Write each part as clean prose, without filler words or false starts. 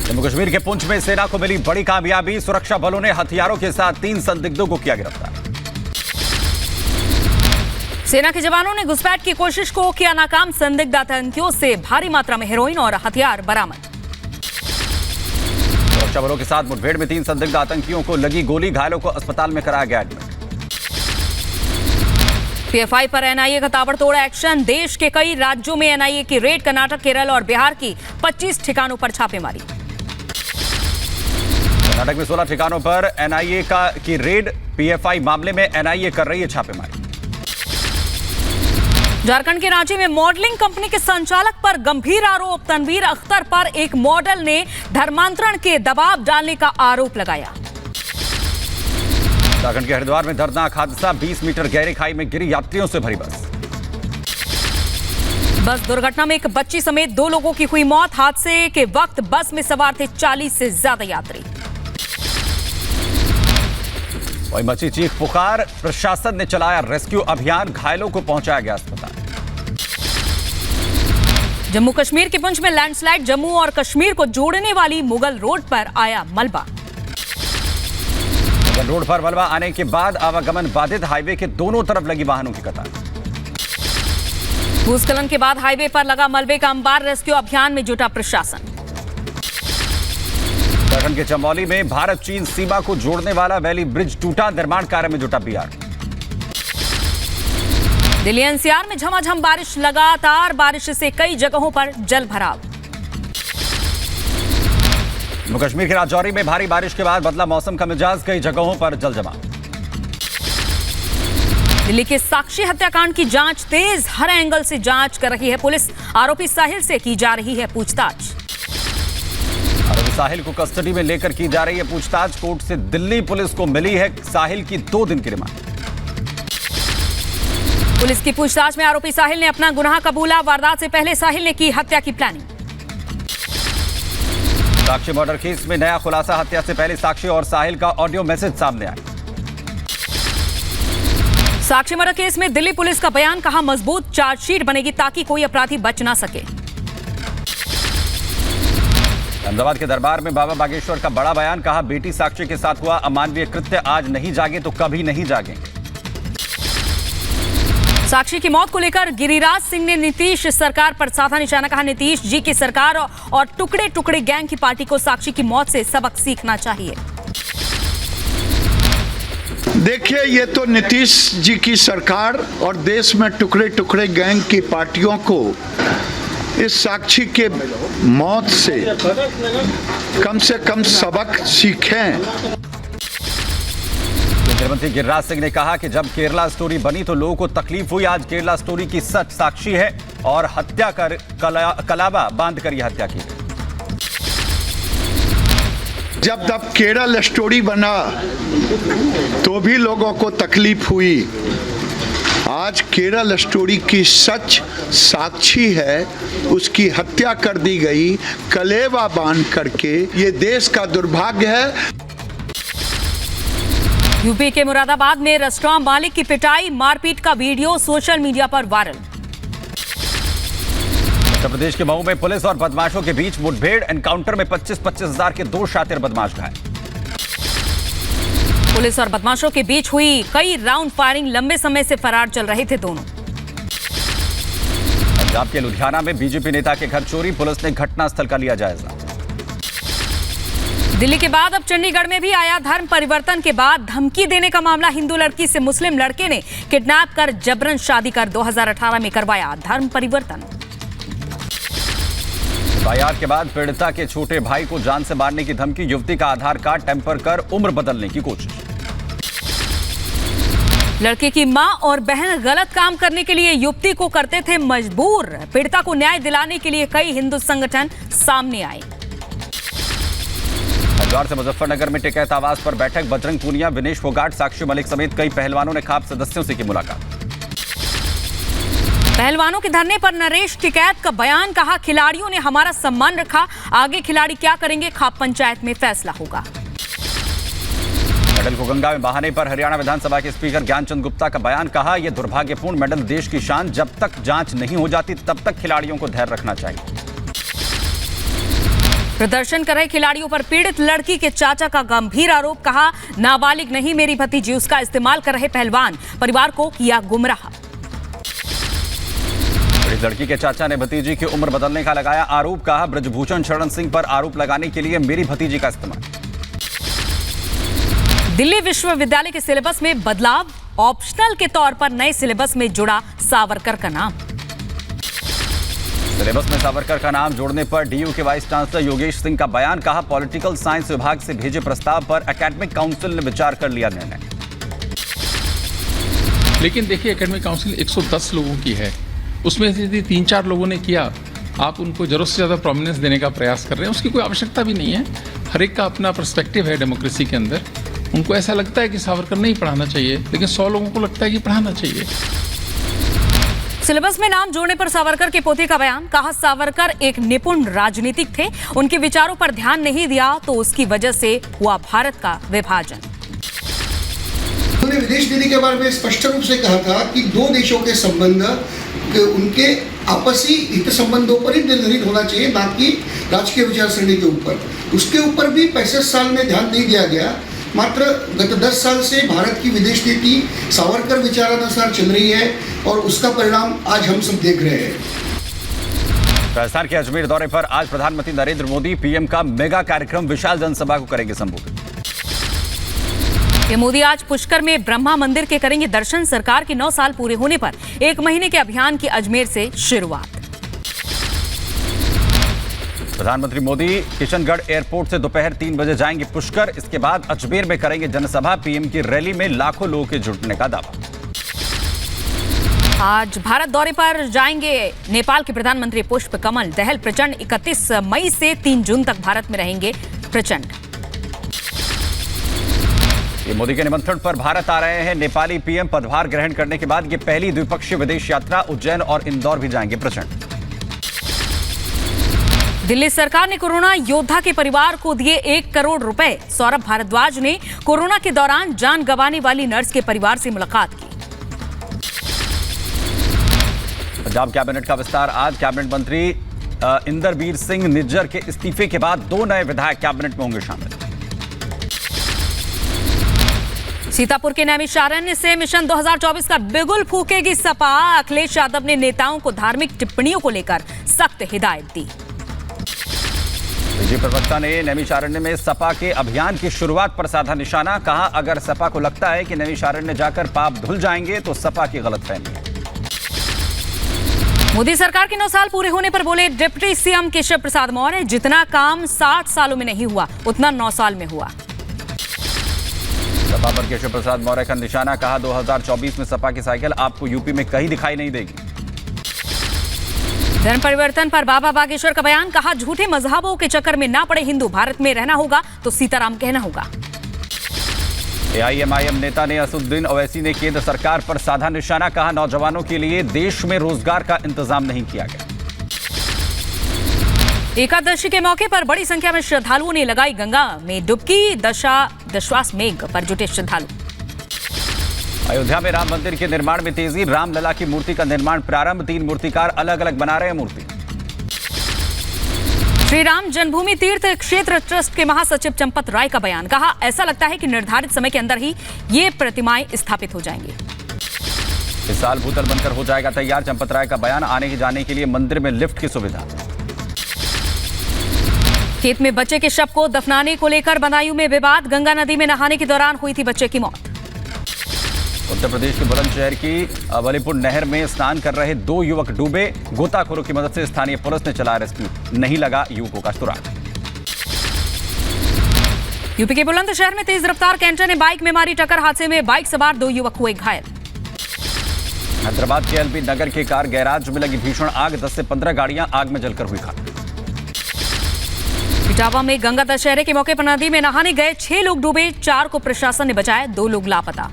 जम्मू कश्मीर के पुंछ में सेना को मिली बड़ी कामयाबी। सुरक्षा बलों ने हथियारों के साथ 3 संदिग्धों को किया गिरफ्तार। सेना के जवानों ने घुसपैठ की कोशिश को किया नाकाम। संदिग्ध आतंकियों से भारी मात्रा में हेरोइन और हथियार बरामद। सुरक्षा बलों के साथ मुठभेड़ में 3 संदिग्ध आतंकियों को लगी गोली। घायलों को अस्पताल में कराया गया एडमिट। पीएफआई पर एनआईए का ताबड़तोड़ एक्शन। देश के कई राज्यों में एनआईए की रेड। कर्नाटक, केरल और बिहार की 25 ठिकानों पर छापेमारी। कर्नाटक में 16 ठिकानों पर एनआईए की रेड। पीएफआई मामले में एनआईए कर रही है छापेमारी। झारखंड के रांची में मॉडलिंग कंपनी के संचालक पर गंभीर आरोप। तनवीर अख्तर पर एक मॉडल ने धर्मांतरण के दबाव डालने का आरोप लगाया। उत्तराखंड के हरिद्वार में दर्दनाक हादसा। 20 मीटर गहरी खाई में गिरी यात्रियों से भरी बस। बस दुर्घटना में एक बच्ची समेत 2 लोगों की हुई मौत। हादसे के वक्त बस में सवार थे 40 से ज्यादा यात्री। वही मची चीख पुकार। प्रशासन ने चलाया रेस्क्यू अभियान। घायलों को पहुंचाया गया अस्पताल। जम्मू कश्मीर के पुंछ में लैंडस्लाइड। जम्मू और कश्मीर को जोड़ने वाली मुगल रोड पर आया मलबा। मुगल रोड पर मलबा आने के बाद आवागमन बाधित। हाईवे के दोनों तरफ लगी वाहनों की कतार। भूस्खलन के बाद हाईवे पर लगा मलबे का अंबार। रेस्क्यू अभियान में जुटा प्रशासन। उत्तराखंड के चमौली में भारत चीन सीमा को जोड़ने वाला वैली ब्रिज टूटा। निर्माण कार्य में जुटा बीआर। दिल्ली एनसीआर में झमाझम बारिश। लगातार बारिश से कई जगहों पर जल भराव। जम्मू कश्मीर के राजौरी में भारी बारिश के बाद बदला मौसम का मिजाज। कई जगहों पर जल जमाव। दिल्ली के साक्षी हत्याकांड की जांच तेज। हर एंगल से जांच कर रही है पुलिस। आरोपी साहिल से की जा रही है पूछताछ। आरोपी साहिल को कस्टडी में लेकर की जा रही है पूछताछ। कोर्ट से दिल्ली पुलिस को मिली है साहिल की 2 दिन की रिमांड। पुलिस की पूछताछ में आरोपी साहिल ने अपना गुनाह कबूला। वारदात से पहले साहिल ने की हत्या की प्लानिंग। साक्षी मर्डर केस में नया खुलासा। हत्या से पहले साक्षी और साहिल का ऑडियो मैसेज सामने आया। साक्षी मर्डर केस में दिल्ली पुलिस का बयान। कहा मजबूत चार्जशीट बनेगी ताकि कोई अपराधी बच ना सके। अहमदाबाद के दरबार में बाबा बागेश्वर का बड़ा बयान। कहा बेटी साक्षी के साथ हुआ अमानवीय कृत्य। आज नहीं जागे तो कभी नहीं जागेंगे। साक्षी की मौत को लेकर गिरिराज सिंह ने नीतीश सरकार पर साधा निशाना। कहा नीतीश जी की सरकार और टुकड़े टुकड़े गैंग की पार्टी को साक्षी की मौत से सबक सीखना चाहिए। देखिए, ये तो नीतीश जी की सरकार और देश में टुकड़े टुकड़े गैंग की पार्टियों को इस साक्षी के मौत से कम सबक सीखें। केंद्रीय मंत्री गिरिराज सिंह ने कहा कि जब केरला स्टोरी बनी तो लोगों को तकलीफ हुई। आज केरला स्टोरी की सच साक्षी है और हत्या कर कलाबा बांध कर यह हत्या की। जब केरल स्टोरी बना तो भी लोगों को तकलीफ हुई। आज केरल स्टोरी की सच साक्षी है। उसकी हत्या कर दी गई कलेवा बांध करके। ये देश का दुर्भाग्य है। यूपी के मुरादाबाद में रेस्टोरेंट मालिक की पिटाई। मारपीट का वीडियो सोशल मीडिया पर वायरल। उत्तर प्रदेश के मऊ में पुलिस और बदमाशों के बीच मुठभेड़। एनकाउंटर में 25-25 हजार के 2 शातिर बदमाश घायल। पुलिस और बदमाशों के बीच हुई कई राउंड फायरिंग। लंबे समय से फरार चल रहे थे दोनों। पंजाब के लुधियाना में बीजेपी नेता के घर चोरी। पुलिस ने घटनास्थल का लिया जायजा। दिल्ली के बाद अब चंडीगढ़ में भी आया धर्म परिवर्तन के बाद धमकी देने का मामला। हिंदू लड़की से मुस्लिम लड़के ने किडनैप कर जबरन शादी कर 2018 में करवाया धर्म परिवर्तन। एफआईआर के बाद पीड़िता के छोटे भाई को जान से मारने की धमकी। युवती का आधार कार्ड टेम्पर कर उम्र बदलने की कोशिश। लड़के की मां और बहन गलत काम करने के लिए युवती को करते थे मजबूर। पीड़िता को न्याय दिलाने के लिए कई हिंदू संगठन सामने आए। हरिद्वार से मुजफ्फरनगर में टिकैत आवास पर बैठक। बजरंग पूनिया, विनेश फोगाट, साक्षी मलिक समेत कई पहलवानों ने खाप सदस्यों से की मुलाकात। पहलवानों के धरने पर नरेश टिकैत का बयान। कहा खिलाड़ियों ने हमारा सम्मान रखा। आगे खिलाड़ी क्या करेंगे खाप पंचायत में फैसला होगा। मेडल को गंगा में बहाने पर हरियाणा विधानसभा के स्पीकर ज्ञानचंद गुप्ता का बयान। कहा यह दुर्भाग्यपूर्ण। मेडल देश की शान। जब तक जांच नहीं हो जाती तब तक खिलाड़ियों को धैर्य रखना चाहिए। प्रदर्शन कर रहे खिलाड़ियों पर पीड़ित लड़की के चाचा का गंभीर आरोप, कहा नाबालिग नहीं मेरी भतीजी, उसका इस्तेमाल कर रहे पहलवान, परिवार को किया गुमराह। पीड़ित लड़की के चाचा ने भतीजी की उम्र बदलने का लगाया आरोप, कहा ब्रजभूषण शरण सिंह पर आरोप लगाने के लिए मेरी भतीजी का इस्तेमाल। दिल्ली विश्वविद्यालय के सिलेबस में बदलाव, ऑप्शनल के तौर पर नए सिलेबस में जुड़ा सावरकर का नाम। सिलेबस में सावरकर का नाम जोड़ने पर डीयू के वाइस चांसलर योगेश सिंह का बयान, कहा पॉलिटिकल साइंस विभाग से भेजे प्रस्ताव पर एकेडमिक काउंसिल ने विचार कर लिया निर्णय। लेकिन देखिए एकेडमिक काउंसिल 110 लोगों की है, उसमें से यदि 3-4 लोगों ने किया, आप उनको जरूरत से ज़्यादा प्रोमिनेंस देने का प्रयास कर रहे हैं, उसकी कोई आवश्यकता भी नहीं है। हर एक का अपना पर्सपेक्टिव है डेमोक्रेसी के अंदर। उनको ऐसा लगता है कि सावरकर नहीं पढ़ाना चाहिए, लेकिन 100 लोगों को लगता है कि पढ़ाना चाहिए। सिलेबस में नाम जोड़ने पर सावरकर के पोते का बयान, कहा सावरकर एक निपुण राजनीतिक थे, उनके विचारों पर ध्यान नहीं दिया तो उसकी वजह से हुआ भारत का विभाजन। उन्होंने विदेश नीति के बारे में स्पष्ट रूप से कहा था कि दो देशों के संबंध उनके आपसी हित संबंधों पर ही निर्धारित होना चाहिए, ना कि राजकीय विचारसरणी के ऊपर। उसके ऊपर भी 65 साल में ध्यान नहीं दिया गया। मात्र गत 10 साल से भारत की विदेश नीति सावरकर विचारानुसार चल रही है और उसका परिणाम आज हम सब देख रहे हैं। राजस्थान के अजमेर दौरे पर आज प्रधानमंत्री नरेंद्र मोदी पीएम का मेगा कार्यक्रम विशाल जनसभा को करेंगे संबोधित। मोदी आज पुष्कर में ब्रह्मा मंदिर के करेंगे दर्शन। सरकार के 9 साल पूरे होने पर 1 महीने के अभियान की अजमेर से शुरुआत। प्रधानमंत्री मोदी किशनगढ़ एयरपोर्ट से दोपहर 3 बजे जाएंगे पुष्कर, इसके बाद अजमेर में करेंगे जनसभा। पीएम की रैली में लाखों लोगों के जुटने का दावा। आज भारत दौरे पर जाएंगे नेपाल के प्रधानमंत्री पुष्प कमल दहल प्रचंड। 31 मई से 3 जून तक भारत में रहेंगे प्रचंड। मोदी के निमंत्रण पर भारत आ रहे हैं नेपाली पीएम। पदभार ग्रहण करने के बाद ये पहली द्विपक्षीय विदेश यात्रा। उज्जैन और इंदौर भी जाएंगे प्रचंड। दिल्ली सरकार ने कोरोना योद्धा के परिवार को दिए 1 करोड़ रुपए। सौरभ भारद्वाज ने कोरोना के दौरान जान गंवाने वाली नर्स के परिवार से मुलाकात की। पंजाब कैबिनेट का विस्तार आज। कैबिनेट मंत्री इंदरबीर सिंह निज्जर के इस्तीफे के बाद 2 नए विधायक कैबिनेट में होंगे शामिल। सीतापुर के नैमिषारण्य से मिशन 2024 का बिगुल फूकेगी सपा। अखिलेश यादव ने नेताओं को धार्मिक टिप्पणियों को लेकर सख्त हिदायत दी। बीजेपी प्रवक्ता ने नैमिषारण्य में सपा के अभियान की शुरुआत पर साधा निशाना, कहा अगर सपा को लगता है कि नैमिषारण्य जाकर पाप धुल जाएंगे तो सपा की गलतफहमी है। मोदी सरकार के 9 साल पूरे होने पर बोले डिप्टी सीएम केशव प्रसाद मौर्य, जितना काम 60 सालों में नहीं हुआ उतना 9 साल में हुआ। सपा पर केशव प्रसाद मौर्य का निशाना, कहा 2024 में सपा की साइकिल आपको यूपी में कहीं दिखाई नहीं देगी। धर्म परिवर्तन पर बाबा बागेश्वर का बयान, कहा झूठे मजहबों के चक्कर में ना पड़े हिंदू, भारत में रहना होगा तो सीताराम कहना होगा। एआईएमआईएम नेता ने असदुद्दीन ओवैसी ने केंद्र सरकार पर साधा निशाना, कहा नौजवानों के लिए देश में रोजगार का इंतजाम नहीं किया गया। एकादशी के मौके पर बड़ी संख्या में श्रद्धालुओं ने लगाई गंगा में डुबकी। दशाश्वमेध मेघ पर जुटे श्रद्धालु। अयोध्या में राम मंदिर के निर्माण में तेजी। रामलला की मूर्ति का निर्माण प्रारंभ। 3 मूर्तिकार अलग अलग बना रहे हैं मूर्ति। श्री राम जन्मभूमि तीर्थ क्षेत्र ट्रस्ट के महासचिव चंपत राय का बयान, कहा ऐसा लगता है कि निर्धारित समय के अंदर ही ये प्रतिमाएं स्थापित हो जाएंगी। इस साल भूतल बनकर हो जाएगा तैयार। चंपत राय का बयान, आने जाने के लिए मंदिर में लिफ्ट की सुविधा। खेत में बच्चे के शव को दफनाने को लेकर बदायूं में विवाद। गंगा नदी में नहाने के दौरान हुई थी बच्चे की मौत। उत्तर प्रदेश के बुलंदशहर की बलीपुर नहर में स्नान कर रहे 2 युवक डूबे। गोताखोरों की मदद से स्थानीय पुलिस ने चलाया रेस्क्यू, नहीं लगा युवकों का सुराग। यूपी के बुलंदशहर में तेज रफ्तार कैंटर ने बाइक में मारी टक्कर। हादसे में बाइक सवार 2 युवक हुए घायल। हैदराबाद के एलबी नगर के कार गैराज में लगी भीषण आग। 10 से 15 गाड़ियां आग में जलकर हुई खाक। इटावा में गंगा दशहरे के मौके पर नदी में नहाने गए 6 लोग डूबे। 4 को प्रशासन ने बचाया, 2 लोग लापता।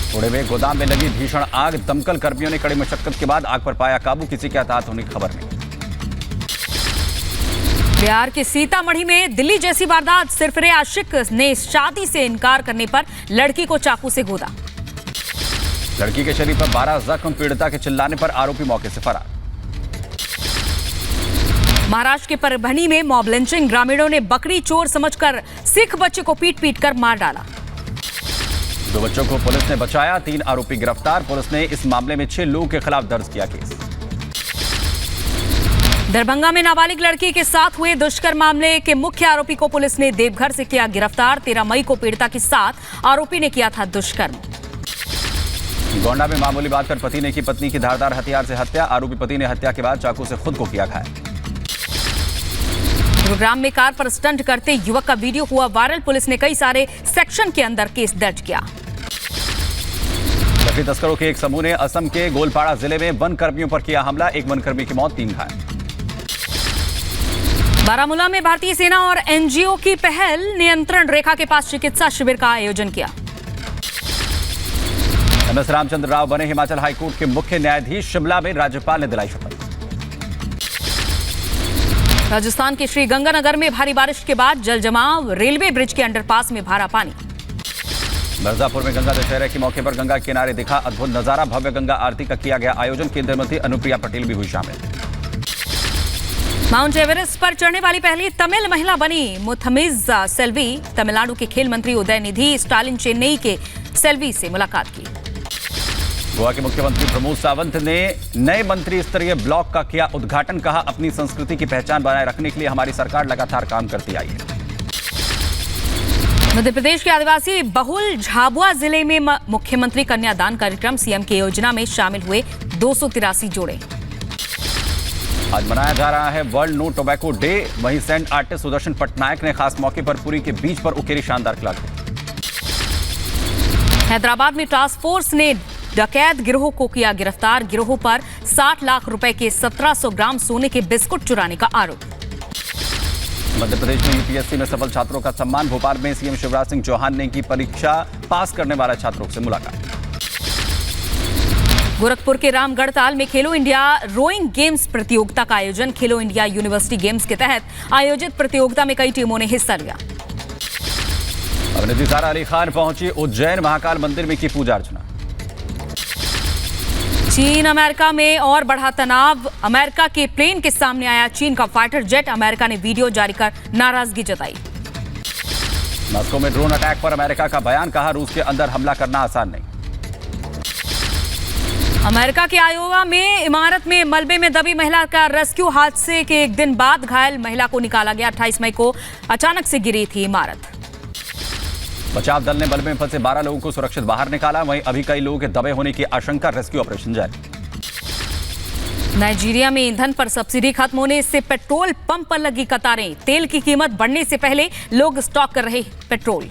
पुणे में गोदाम में लगी भीषण आग। दमकल कर्मियों ने कड़ी मशक्कत के बाद आग पर पाया काबू। किसी के हताहत होने की खबर नहीं। बिहार के सीतामढ़ी में दिल्ली जैसी वारदात। सिरफिरे आशिक ने शादी से इनकार करने पर लड़की को चाकू से गोदा। लड़की के शरीर पर 12 जख्म। पीड़िता के चिल्लाने पर आरोपी मौके से फरार। महाराष्ट्र के परभनी में मॉब लिंचिंग, ग्रामीणों ने बकरी चोर समझकर सिख बच्चे को पीट कर मार डाला। 2 बच्चों को पुलिस ने बचाया, 3 आरोपी गिरफ्तार। पुलिस ने इस मामले में 6 लोगों के खिलाफ दर्ज किया केस। दरभंगा में नाबालिग लड़की के साथ हुए दुष्कर्म मामले के मुख्य आरोपी को पुलिस ने देवघर से किया गिरफ्तार। 13 मई को पीड़िता के साथ आरोपी ने किया था दुष्कर्म। गोंडा में मामूली बात पर पति ने की पत्नी की धारदार हथियार से हत्या। आरोपी पति ने हत्या के बाद चाकू से खुद को किया घायल। गुरुग्राम में कार पर स्टंट करते युवक का वीडियो हुआ वायरल। पुलिस ने कई सारे सेक्शन के अंदर केस दर्ज किया। बकरी तस्करों के एक समूह ने असम के गोलपाड़ा जिले में वन कर्मियों पर किया हमला। 1 वन कर्मी की मौत, 3 घायल। बारामूला में भारतीय सेना और एनजीओ की पहल, नियंत्रण रेखा के पास चिकित्सा शिविर का आयोजन किया। MS रामचंद्र राव बने हिमाचल हाईकोर्ट के मुख्य न्यायाधीश। शिमला में राज्यपाल ने दिलाई शपथ। राजस्थान के श्रीगंगानगर में भारी बारिश के बाद जल जमाव, रेलवे ब्रिज के अंडरपास में भरा पानी। मिर्जापुर में गंगा दशहरे के मौके पर गंगा किनारे दिखा अद्भुत नजारा। भव्य गंगा आरती का किया गया आयोजन। केंद्रीय मंत्री अनुप्रिया पटेल भी हुई शामिल। माउंट एवरेस्ट पर चढ़ने वाली पहली तमिल महिला बनी मुथमिज सेल्वी। तमिलनाडु के खेल मंत्री उदयनिधि स्टालिन चेन्नई के सेल्वी से मुलाकात की। गोवा के मुख्यमंत्री प्रमोद सावंत ने नए मंत्री स्तरीय ब्लॉक का किया उद्घाटन। कहा, अपनी संस्कृति की पहचान बनाए रखने के लिए हमारी सरकार लगातार काम करती आई है। मध्य प्रदेश के आदिवासी बहुल झाबुआ जिले में मुख्यमंत्री कन्यादान कार्यक्रम, सीएम की योजना में शामिल हुए 283 जोड़े। आज मनाया जा रहा है वर्ल्ड नो टोबैको डे। वहीं सैंड आर्टिस्ट सुदर्शन पटनायक ने खास मौके पर पुरी के बीच पर उकेरी शानदार कलाकृति। हैदराबाद में टास्क फोर्स ने डकैत गिरोह को किया गिरफ्तार। गिरोह पर 60 लाख रुपए के 1700 ग्राम सोने के बिस्कुट चुराने का आरोप। मध्य प्रदेश में यूपीएससी में सफल छात्रों का सम्मान। भोपाल में सीएम शिवराज सिंह चौहान ने की परीक्षा पास करने वाले छात्रों से मुलाकात। गोरखपुर के रामगढ़ताल में खेलो इंडिया रोइंग गेम्स प्रतियोगिता का आयोजन। खेलो इंडिया यूनिवर्सिटी गेम्स के तहत आयोजित प्रतियोगिता में कई टीमों ने हिस्सा लिया। अभिनेत्री सारा अली खान पहुंची उज्जैन। महाकाल मंदिर में की पूजा अर्चना। चीन अमेरिका में और बढ़ा तनाव। अमेरिका के प्लेन के सामने आया चीन का फाइटर जेट। अमेरिका ने वीडियो जारी कर नाराजगी जताई। मॉस्को में ड्रोन अटैक पर अमेरिका का बयान। कहा, रूस के अंदर हमला करना आसान नहीं। अमेरिका के आयोवा में इमारत में मलबे में दबी महिला का रेस्क्यू। हादसे के एक दिन बाद घायल महिला को निकाला गया। 28 मई को अचानक से गिरी थी इमारत। बचाव दल ने मलबे में फंसे 12 लोगों को सुरक्षित बाहर निकाला। वहीं अभी कई लोगों के दबे होने की आशंका। रेस्क्यू ऑपरेशन जारी। नाइजीरिया में ईंधन पर सब्सिडी खत्म होने से पेट्रोल पंप पर लगी कतारें। तेल की कीमत बढ़ने से पहले लोग स्टॉक कर रहे पेट्रोल।